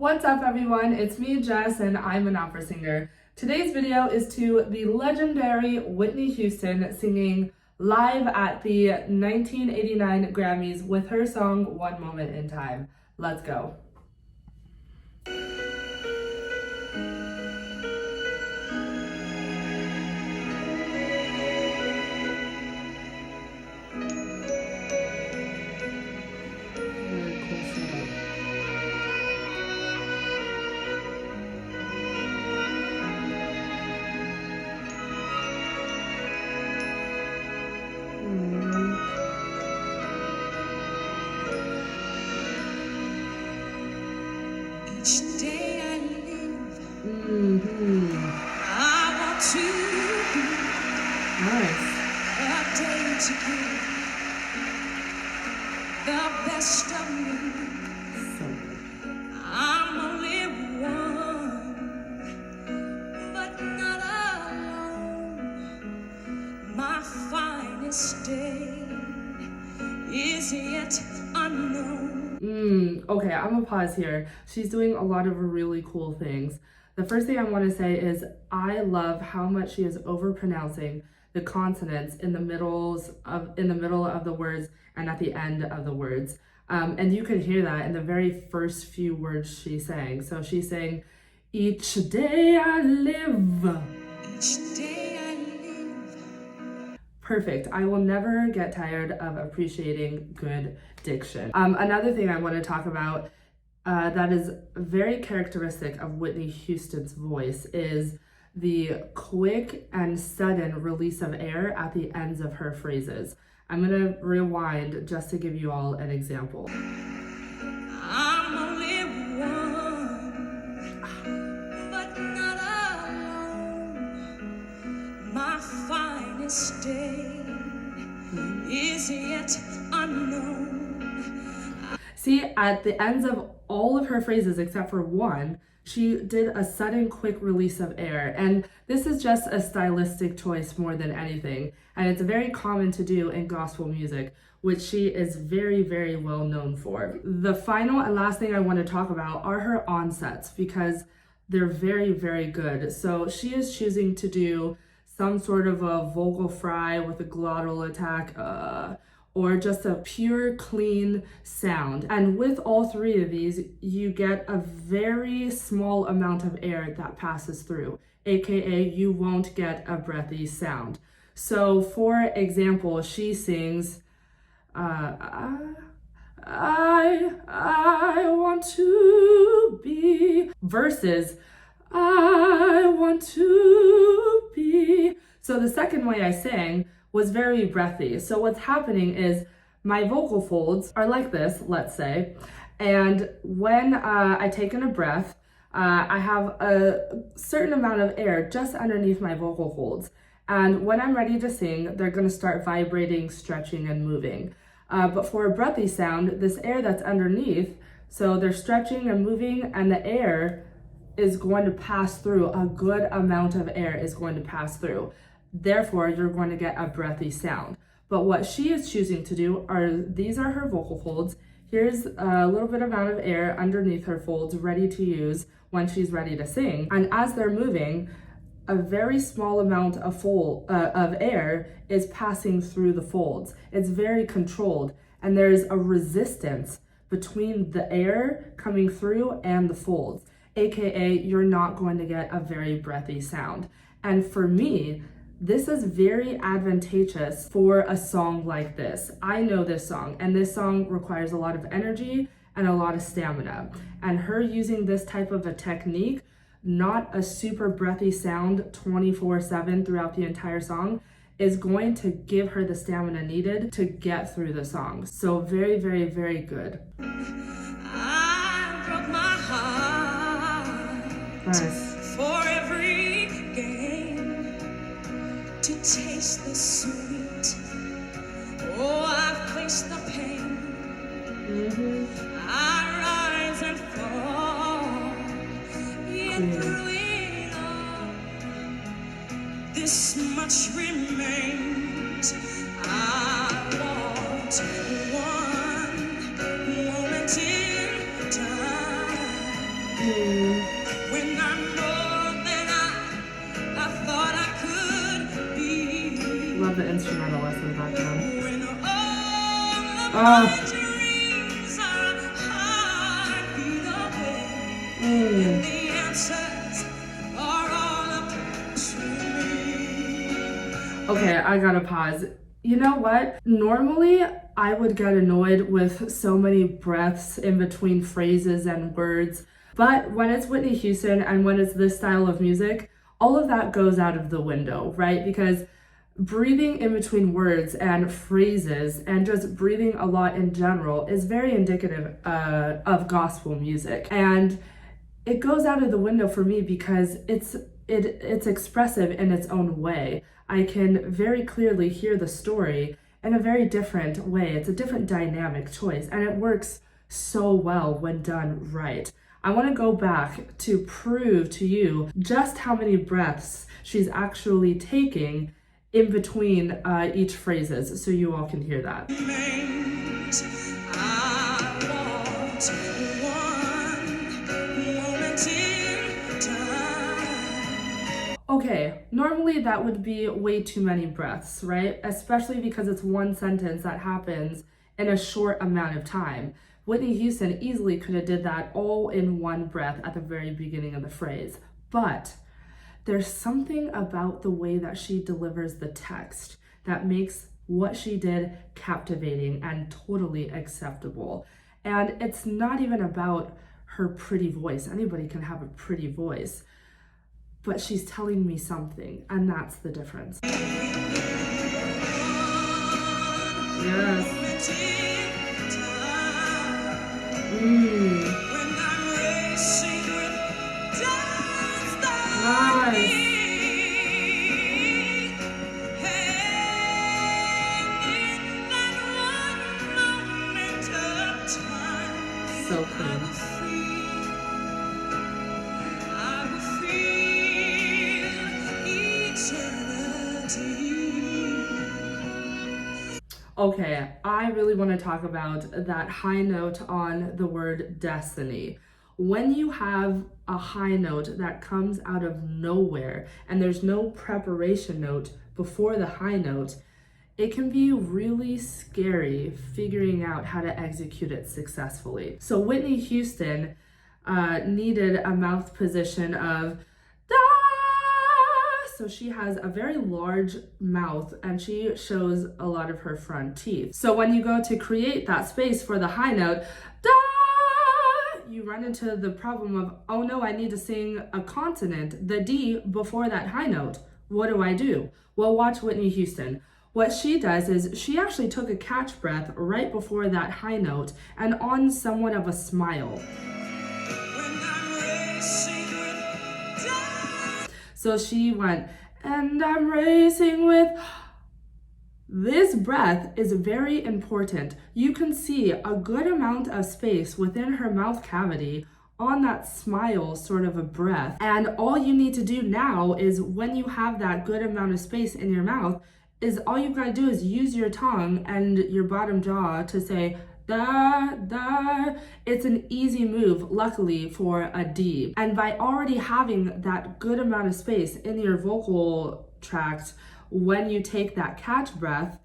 What's up everyone, it's me Jess and I'm an opera singer. Today's video is to the legendary Whitney Houston singing live at the 1989 Grammys with her song One Moment in Time. Let's go. Each day I live, I want to be a day to give the best of me. I'm only one, but not alone. My finest day is yet unknown. Okay, I'm gonna pause here. She's doing a lot of really cool things. The first thing I want to say is I love how much she is overpronouncing the consonants in the middle of the words and at the end of the words. And you could hear that in the very first few words she sang. So she's saying, each day I live. Each day I live. Perfect. I will never get tired of appreciating good diction. Another thing I want to talk about that is very characteristic of Whitney Houston's voice is the quick and sudden release of air at the ends of her phrases. I'm going to rewind just to give you all an example. I'm only one, but not alone. My finest day is yet unknown. See, at the ends of all of her phrases except for one, she did a sudden quick release of air. And this is just a stylistic choice more than anything. And it's very common to do in gospel music, which she is very, very well known for. The final and last thing I want to talk about are her onsets because they're very, very good. So she is choosing to do some sort of a vocal fry with a glottal attack, or just a pure clean sound. And with all three of these, you get a very small amount of air that passes through, aka you won't get a breathy sound. So for example, she sings, I want to be, versus I want to be. So the second way I sang was very breathy. So what's happening is my vocal folds are like this, let's say, and when I take in a breath, I have a certain amount of air just underneath my vocal folds. And when I'm ready to sing, they're gonna start vibrating, stretching, and moving. But for a breathy sound, this air that's underneath, so they're stretching and moving, and the air is going to pass through, a good amount of air is going to pass through. Therefore, you're going to get a breathy sound. But what she is choosing to do these are her vocal folds. Here's a little bit amount of air underneath her folds ready to use when she's ready to sing. And as they're moving, a very small amount of air is passing through the folds. It's very controlled, and there's a resistance between the air coming through and the folds, aka you're not going to get a very breathy sound. And for me, this is very advantageous for a song like this. I know this song, and this song requires a lot of energy and a lot of stamina. And her using this type of a technique, not a super breathy sound 24/7 throughout the entire song, is going to give her the stamina needed to get through the song. So very, very, very good. I broke my heart. Nice. For every game to taste the sweet. Oh, I've placed the pain. I rise and fall. Yet through it all, this much remains. I want one moment in time. When I'm more than I thought I could be. Love the instrumentalist in the background. When all of my dreams are hard beat away. And the answers are all up to me. Okay, I gotta pause. You know what? Normally, I would get annoyed with so many breaths in between phrases and words. But when it's Whitney Houston and when it's this style of music, all of that goes out of the window, right? Because breathing in between words and phrases and just breathing a lot in general is very indicative of gospel music. And it goes out of the window for me because it's expressive in its own way. I can very clearly hear the story in a very different way. It's a different dynamic choice, and it works so well when done right. I want to go back to prove to you just how many breaths she's actually taking in between each phrases, so you all can hear that. Okay, normally that would be way too many breaths, right? Especially because it's one sentence that happens in a short amount of time. Whitney Houston easily could have did that all in one breath at the very beginning of the phrase. But there's something about the way that she delivers the text that makes what she did captivating and totally acceptable. And it's not even about her pretty voice. Anybody can have a pretty voice. But she's telling me something, and that's the difference. Yes. Nice. So clean. Okay, I really want to talk about that high note on the word destiny. When you have a high note that comes out of nowhere and there's no preparation note before the high note, it can be really scary figuring out how to execute it successfully. So Whitney Houston needed a mouth position of da. So she has a very large mouth and she shows a lot of her front teeth. So when you go to create that space for the high note, da, you run into the problem of, oh no, I need to sing a consonant, the D, before that high note. What do? Well, watch Whitney Houston. What she does is she actually took a catch breath right before that high note and on somewhat of a smile. So she went, and I'm racing with. This breath is very important. You can see a good amount of space within her mouth cavity on that smile sort of a breath. And all you need to do now is when you have that good amount of space in your mouth, is all you've got to do is use your tongue and your bottom jaw to say, da, da. It's an easy move, luckily, for a D. And by already having that good amount of space in your vocal tract, when you take that catch breath,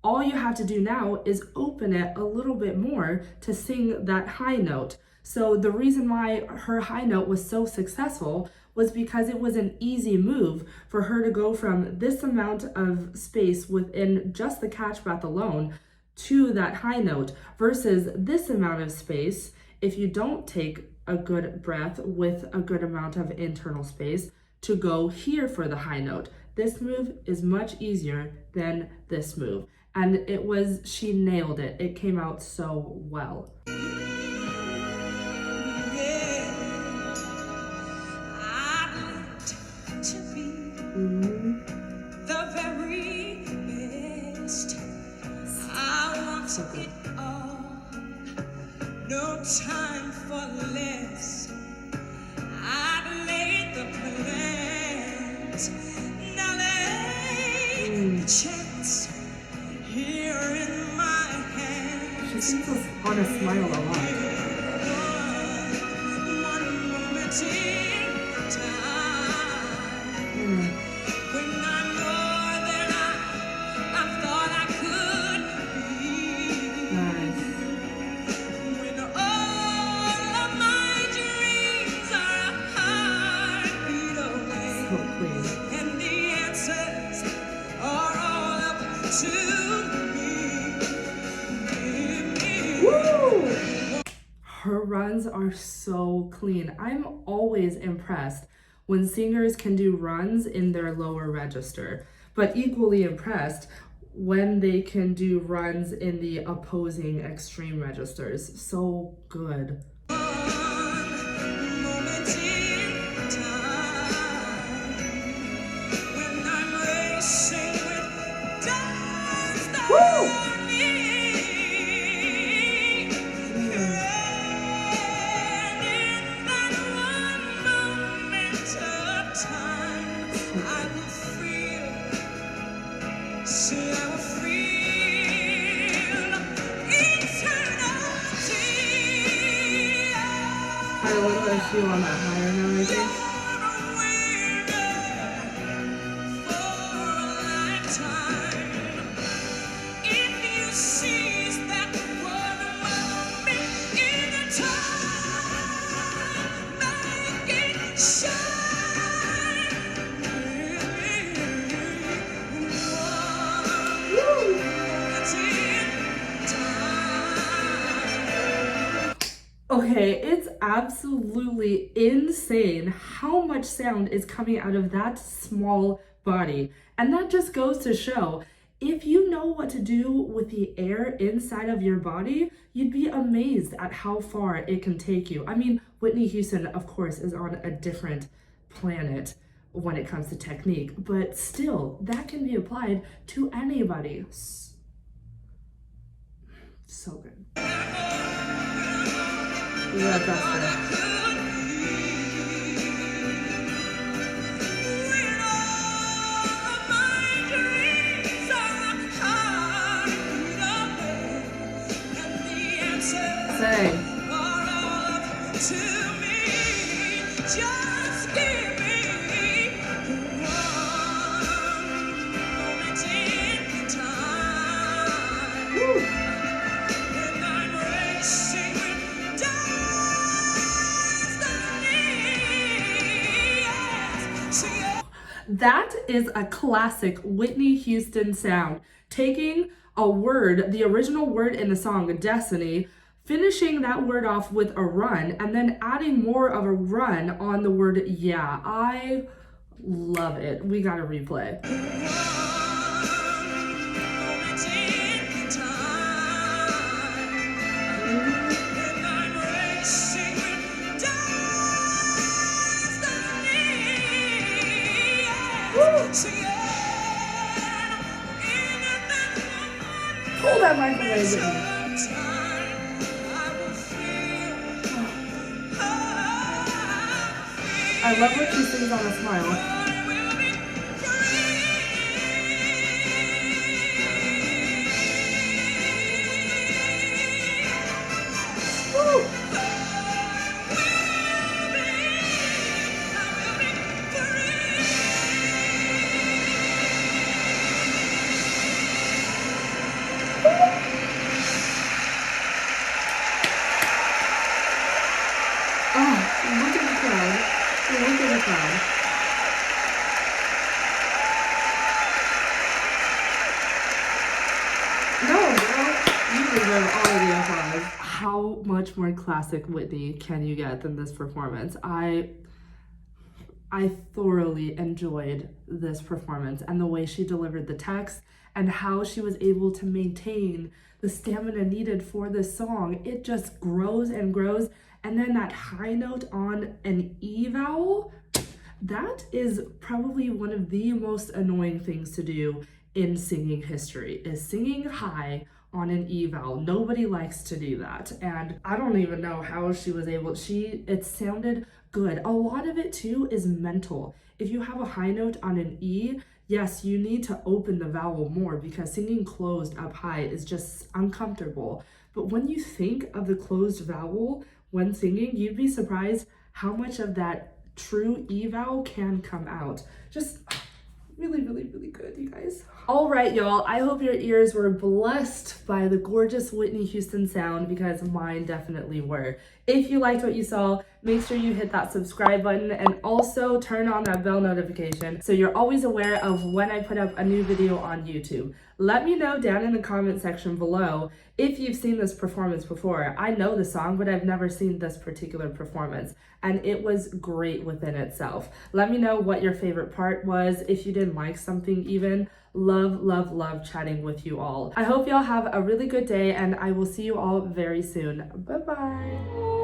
all you have to do now is open it a little bit more to sing that high note. So the reason why her high note was so successful was because it was an easy move for her to go from this amount of space within just the catch breath alone to that high note versus this amount of space if you don't take a good breath with a good amount of internal space to go here for the high note. This move is much easier than this move. And she nailed it. It came out so well. The very best. I want it all. No time for less. I've laid the plans. Now lay the chance here in my hands. She seems to want to smile a lot. One more runs are so clean. I'm always impressed when singers can do runs in their lower register, but equally impressed when they can do runs in the opposing extreme registers. So good. Woo! A little issue on that higher note, I think. Okay, it's absolutely insane how much sound is coming out of that small body. And that just goes to show, if you know what to do with the air inside of your body, you'd be amazed at how far it can take you. I mean, Whitney Houston, of course, is on a different planet when it comes to technique, but still, that can be applied to anybody. So good. Yeah, that's it. Say. That is a classic Whitney Houston sound. Taking a word, the original word in the song, Destiny, finishing that word off with a run, and then adding more of a run on the word yeah. I love it. We gotta replay. Pull that microphone with me. I love when she sings on a smile. How much more classic Whitney can you get than this performance? I thoroughly enjoyed this performance and the way she delivered the text and how she was able to maintain the stamina needed for this song. It just grows and grows. And then that high note on an E vowel, that is probably one of the most annoying things to do in singing history, is singing high on an E vowel. Nobody likes to do that. And I don't even know how she was able, it sounded good. A lot of it too is mental. If you have a high note on an E, yes, you need to open the vowel more because singing closed up high is just uncomfortable. But when you think of the closed vowel when singing, you'd be surprised how much of that true E vowel can come out. Just really, really, really good, you guys. All right, y'all, I hope your ears were blessed by the gorgeous Whitney Houston sound because mine definitely were. If you liked what you saw, make sure you hit that subscribe button and also turn on that bell notification so you're always aware of when I put up a new video on YouTube. Let me know down in the comment section below if you've seen this performance before. I know the song, but I've never seen this particular performance, and it was great within itself. Let me know what your favorite part was, if you didn't like something even. Love, love, love chatting with you all. I hope y'all have a really good day, and I will see you all very soon. Bye-bye.